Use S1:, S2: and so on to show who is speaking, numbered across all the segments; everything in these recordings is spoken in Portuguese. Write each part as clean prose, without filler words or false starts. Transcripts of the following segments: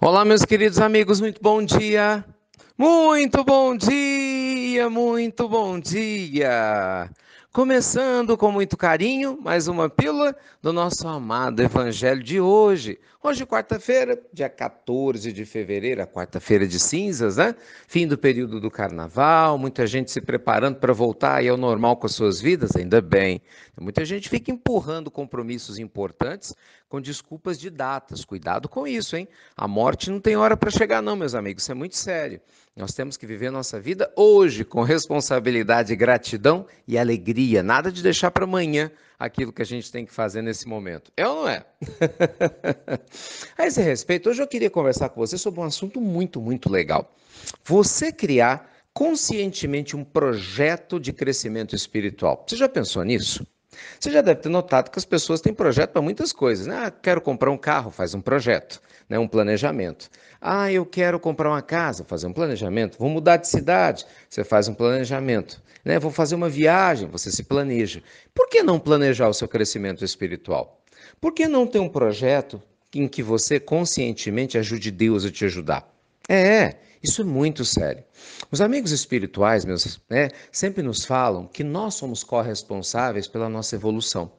S1: Olá, meus queridos amigos, muito bom dia! Muito bom dia, muito bom dia! Começando com muito carinho, mais uma pílula do nosso amado Evangelho de hoje. Hoje, quarta-feira, dia 14 de fevereiro, a quarta-feira de cinzas, né? Fim do período do carnaval, muita gente se preparando para voltar aí ao normal com as suas vidas, ainda bem. Muita gente fica empurrando compromissos importantes com desculpas de datas. Cuidado com isso, hein? A morte não tem hora para chegar, não, meus amigos. Isso é muito sério. Nós temos que viver nossa vida hoje com responsabilidade, gratidão e alegria. Nada de deixar para amanhã aquilo que a gente tem que fazer nesse momento. É ou não é? A esse respeito, hoje eu queria conversar com você sobre um assunto muito legal. Você criar conscientemente um projeto de crescimento espiritual. Você já pensou nisso? Você já deve ter notado que as pessoas têm projeto para muitas coisas, né? Ah, quero comprar um carro, faz um projeto, né? Um planejamento. Ah, eu quero comprar uma casa, fazer um planejamento. Vou mudar de cidade, você faz um planejamento. Né? Vou fazer uma viagem, você se planeja. Por que não planejar o seu crescimento espiritual? Por que não ter um projeto em que você conscientemente ajude Deus a te ajudar? Isso é muito sério. Os amigos espirituais, sempre nos falam que nós somos corresponsáveis pela nossa evolução.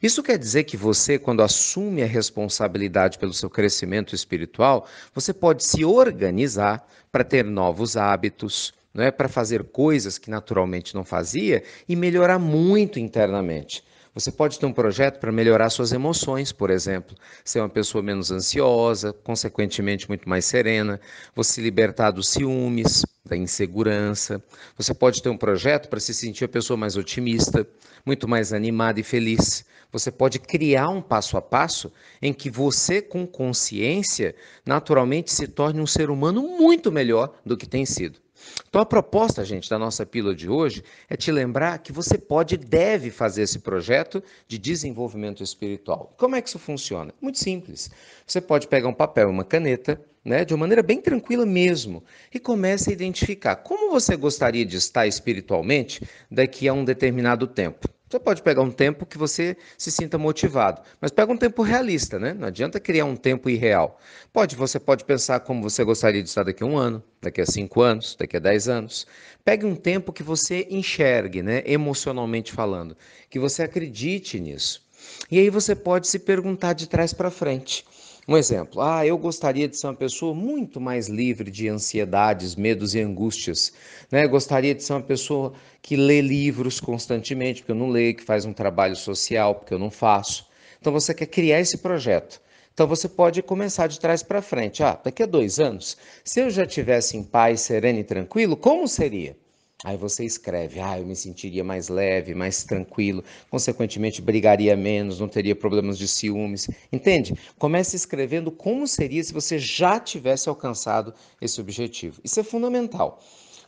S1: Isso quer dizer que você, quando assume a responsabilidade pelo seu crescimento espiritual, você pode se organizar para ter novos hábitos, não é? Para fazer coisas que naturalmente não fazia e melhorar muito internamente. Você pode ter um projeto para melhorar suas emoções, por exemplo, ser uma pessoa menos ansiosa, consequentemente muito mais serena, você se libertar dos ciúmes, da insegurança. Você pode ter um projeto para se sentir a pessoa mais otimista, muito mais animada e feliz. Você pode criar um passo a passo em que você, com consciência, naturalmente se torne um ser humano muito melhor do que tem sido. Então, a proposta, gente, da nossa pílula de hoje é te lembrar que você pode e deve fazer esse projeto de desenvolvimento espiritual. Como é que isso funciona? Muito simples. Você pode pegar um papel e uma caneta, né, de uma maneira bem tranquila mesmo, e comece a identificar como você gostaria de estar espiritualmente daqui a um determinado tempo. Você pode pegar um tempo que você se sinta motivado, mas pega um tempo realista, né? Não adianta criar um tempo irreal. Você pode pensar como você gostaria de estar daqui a um ano, daqui a 5 anos, daqui a 10 anos. Pegue um tempo que você enxergue, né? Emocionalmente falando, que você acredite nisso. E aí você pode se perguntar de trás para frente. Um exemplo, eu gostaria de ser uma pessoa muito mais livre de ansiedades, medos e angústias, né? Gostaria de ser uma pessoa que lê livros constantemente, porque eu não leio, que faz um trabalho social, porque eu não faço. Então você quer criar esse projeto. Então você pode começar de trás para frente. Daqui a 2 anos, se eu já tivesse em paz, sereno e tranquilo, como seria? Aí você escreve, eu me sentiria mais leve, mais tranquilo, consequentemente brigaria menos, não teria problemas de ciúmes. Entende? Comece escrevendo como seria se você já tivesse alcançado esse objetivo. Isso é fundamental.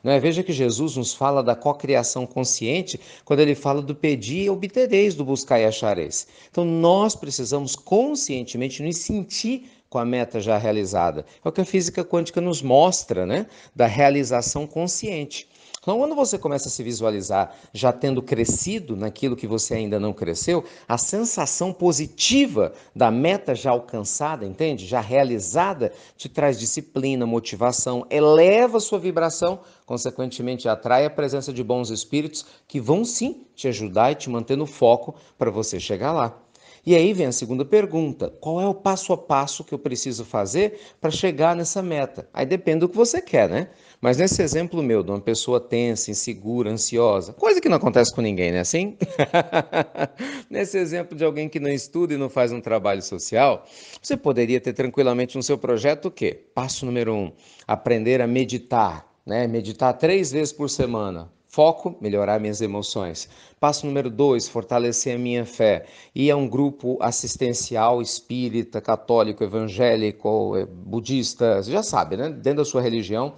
S1: Não é? Veja que Jesus nos fala da cocriação consciente quando ele fala do pedir e obtereis, do buscar e achareis. Então nós precisamos conscientemente nos sentir com a meta já realizada. É o que a física quântica nos mostra, né? Da realização consciente. Então, quando você começa a se visualizar já tendo crescido naquilo que você ainda não cresceu, a sensação positiva da meta já alcançada, entende? Já realizada, te traz disciplina, motivação, eleva a sua vibração, consequentemente atrai a presença de bons espíritos que vão sim te ajudar e te manter no foco para você chegar lá. E aí vem a segunda pergunta: qual é o passo a passo que eu preciso fazer para chegar nessa meta? Aí depende do que você quer, né? Mas nesse exemplo meu, de uma pessoa tensa, insegura, ansiosa, coisa que não acontece com ninguém, né? Assim? Nesse exemplo de alguém que não estuda e não faz um trabalho social, você poderia ter tranquilamente no seu projeto o quê? Passo número 1, aprender a meditar, né? Meditar 3 vezes por semana. Foco, melhorar minhas emoções. Passo número 2, fortalecer a minha fé. Ir a um grupo assistencial espírita, católico, evangélico, budista, você já sabe, né? Dentro da sua religião.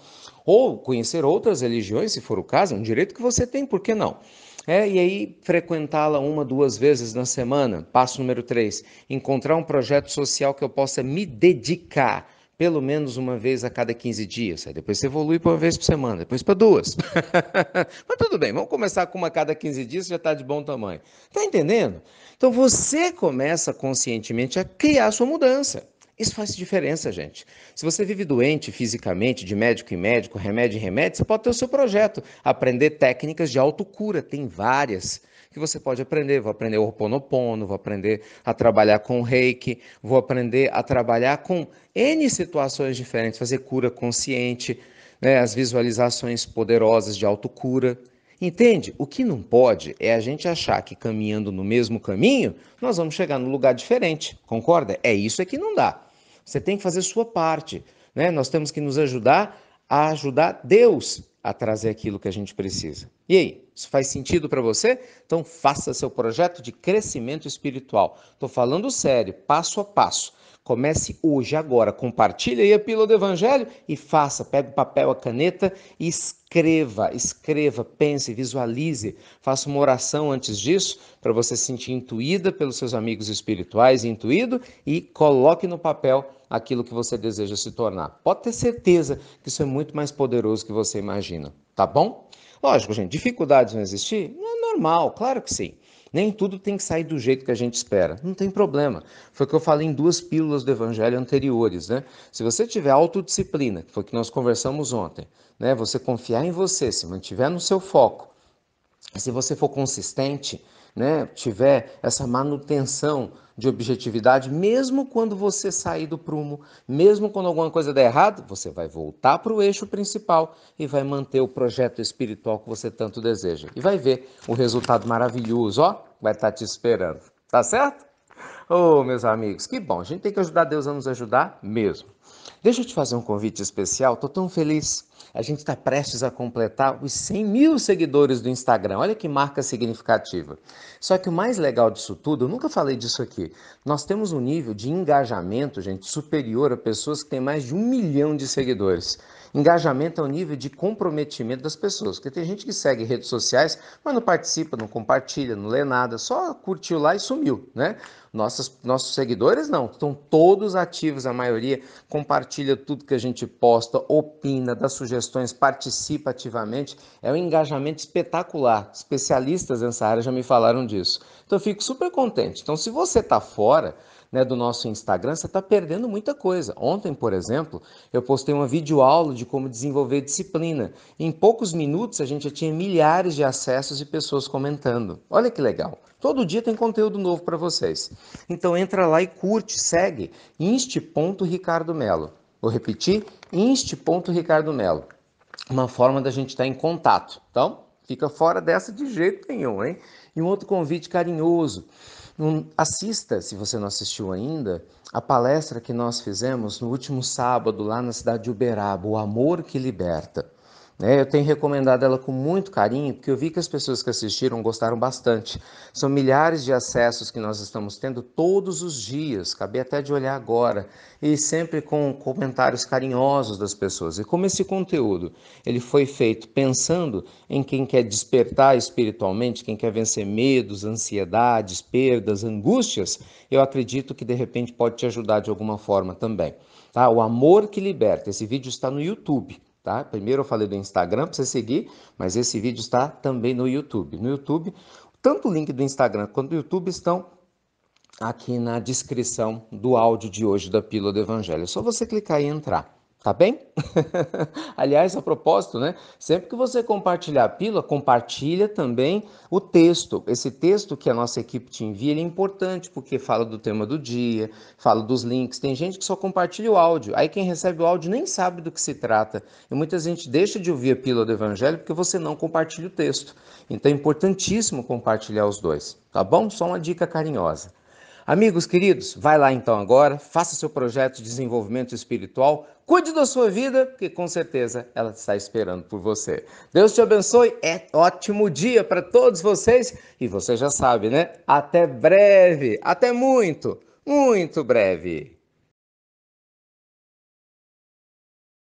S1: Ou conhecer outras religiões, se for o caso, é um direito que você tem, por que não? E aí frequentá-la 1, 2 vezes na semana. Passo número 3, encontrar um projeto social que eu possa me dedicar pelo menos uma vez a cada 15 dias. Aí depois você evolui para uma vez por semana, depois para duas. Mas tudo bem, vamos começar com uma a cada 15 dias, já está de bom tamanho. Está entendendo? Então você começa conscientemente a criar a sua mudança. Isso faz diferença, gente. Se você vive doente fisicamente, de médico em médico, remédio em remédio, você pode ter o seu projeto. Aprender técnicas de autocura, tem várias que você pode aprender. Vou aprender o Ho'oponopono, vou aprender a trabalhar com o Reiki, vou aprender a trabalhar com N situações diferentes, fazer cura consciente, né, as visualizações poderosas de autocura. Entende? O que não pode é a gente achar que caminhando no mesmo caminho, nós vamos chegar num lugar diferente. Concorda? É isso que não dá. Você tem que fazer sua parte, né? Nós temos que nos ajudar a ajudar Deus a trazer aquilo que a gente precisa. E aí, isso faz sentido para você? Então faça seu projeto de crescimento espiritual. Estou falando sério, passo a passo. Comece hoje, agora. Compartilhe aí a pílula do Evangelho e faça. Pega o papel, a caneta e escreva, pense, visualize. Faça uma oração antes disso, para você se sentir intuída pelos seus amigos espirituais, intuído, e coloque no papel aquilo que você deseja se tornar. Pode ter certeza que isso é muito mais poderoso que você imagina, tá bom? Lógico, gente, dificuldades vão existir? Não é normal, claro que sim. Nem tudo tem que sair do jeito que a gente espera. Não tem problema. Foi o que eu falei em 2 pílulas do Evangelho anteriores, né? Se você tiver autodisciplina, que foi o que nós conversamos ontem, né? Você confiar em você, se mantiver no seu foco, e se você for consistente, né, tiver essa manutenção de objetividade, mesmo quando você sair do prumo, mesmo quando alguma coisa der errado, você vai voltar para o eixo principal e vai manter o projeto espiritual que você tanto deseja. E vai ver o resultado maravilhoso, ó, vai estar te esperando. Tá certo? Oh, meus amigos, que bom. A gente tem que ajudar Deus a nos ajudar mesmo. Deixa eu te fazer um convite especial. Estou tão feliz. A gente está prestes a completar os 100 mil seguidores do Instagram. Olha que marca significativa. Só que o mais legal disso tudo, eu nunca falei disso aqui, nós temos um nível de engajamento, gente, superior a pessoas que têm mais de 1 milhão de seguidores. Engajamento é o nível de comprometimento das pessoas, porque tem gente que segue redes sociais, mas não participa, não compartilha, não lê nada, só curtiu lá e sumiu, né? Nossos seguidores não, estão todos ativos, a maioria compartilha tudo que a gente posta, opina, dá sugestões, participa ativamente. É um engajamento espetacular. Especialistas nessa área já me falaram disso. Então eu fico super contente. Então se você está fora, né, do nosso Instagram, você está perdendo muita coisa. Ontem, por exemplo, eu postei uma videoaula de como desenvolver disciplina. Em poucos minutos a gente já tinha milhares de acessos e pessoas comentando. Olha que legal. Todo dia tem conteúdo novo para vocês. Então entra lá e curte, segue inst.ricardomelo. Vou repetir, inst.ricardomelo. Uma forma da gente estar em contato. Então, fica fora dessa de jeito nenhum, hein? E um outro convite carinhoso. Assista, se você não assistiu ainda, a palestra que nós fizemos no último sábado lá na cidade de Uberaba, O Amor que Liberta. Eu tenho recomendado ela com muito carinho, porque eu vi que as pessoas que assistiram gostaram bastante. São milhares de acessos que nós estamos tendo todos os dias, acabei até de olhar agora, e sempre com comentários carinhosos das pessoas. E como esse conteúdo ele foi feito pensando em quem quer despertar espiritualmente, quem quer vencer medos, ansiedades, perdas, angústias, eu acredito que de repente pode te ajudar de alguma forma também. Tá? O Amor que Liberta, esse vídeo está no YouTube. Tá? Primeiro eu falei do Instagram para você seguir, mas esse vídeo está também no YouTube. No YouTube, tanto o link do Instagram quanto do YouTube estão aqui na descrição do áudio de hoje da Pílula do Evangelho. É só você clicar e entrar. Tá bem? Aliás, a propósito, né? Sempre que você compartilhar a pílula, compartilha também o texto. Esse texto que a nossa equipe te envia, ele é importante porque fala do tema do dia, fala dos links. Tem gente que só compartilha o áudio. Aí quem recebe o áudio nem sabe do que se trata. E muita gente deixa de ouvir a pílula do Evangelho porque você não compartilha o texto. Então é importantíssimo compartilhar os dois. Tá bom? Só uma dica carinhosa. Amigos queridos, vai lá então agora, faça seu projeto de desenvolvimento espiritual, cuide da sua vida, porque com certeza ela está esperando por você. Deus te abençoe, ótimo dia para todos vocês e você já sabe, né? Até breve, até muito, muito breve.